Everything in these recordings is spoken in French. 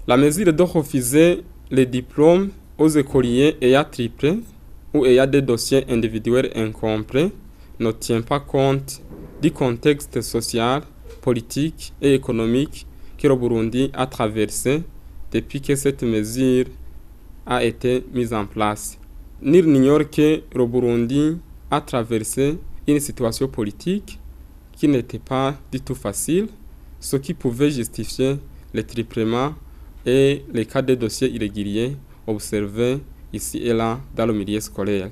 La mesure de refuser les diplômes aux écoliers ayant triplé ou ayant des dossiers individuels incomplets ne tient pas compte du contexte social, politique et économique que le Burundi a traversé depuis que cette mesure a été mise en place. Nul n'ignore que le Burundi a traversé une situation politique qui n'était pas du tout facile, ce qui pouvait justifier le triplement et les cas de dossiers irréguliers observés ici et là dans le milieu scolaire.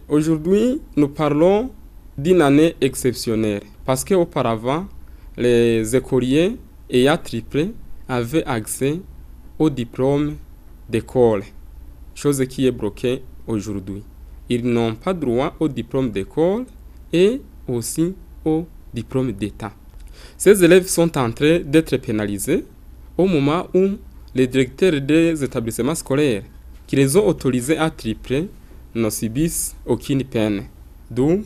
Aujourd'hui, nous parlons d'une année exceptionnelle parce qu'auparavant, les écoliers ayant triplé avaient accès au diplôme d'école, chose qui est bloquée aujourd'hui. Ils n'ont pas droit au diplôme d'école et aussi au diplôme d'État. Ces élèves sont en train d'être pénalisés au moment où les directeurs des établissements scolaires qui les ont autorisés à tripler ne subissent aucune peine. D'où,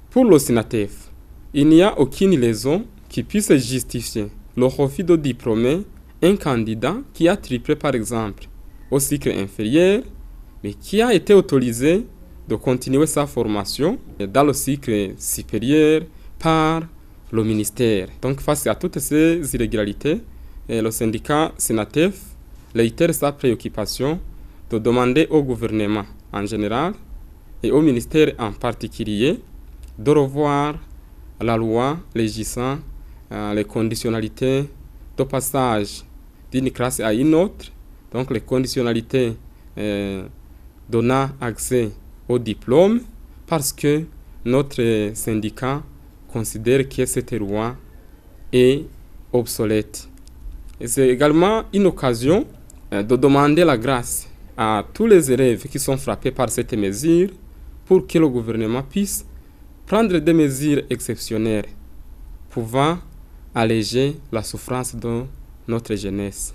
pour le SINATEF, il n'y a aucune raison qui puisse justifier le refus de diplômer un candidat qui a triplé par exemple au cycle inférieur, mais qui a été autorisé de continuer sa formation dans le cycle supérieur par le ministère. Donc face à toutes ces irrégularités, le syndicat SINATEF réitère sa préoccupation de demander au gouvernement en général et au ministère en particulier de revoir la loi régissant les conditionnalités de passage d'une classe à une autre, donc les conditionnalités donnant accès au diplôme, parce que notre syndicat considère que cette loi est obsolète. Et c'est également une occasion de demander la grâce à tous les élèves qui sont frappés par cette mesure pour que le gouvernement puisse prendre des mesures exceptionnelles pouvant alléger la souffrance de notre jeunesse.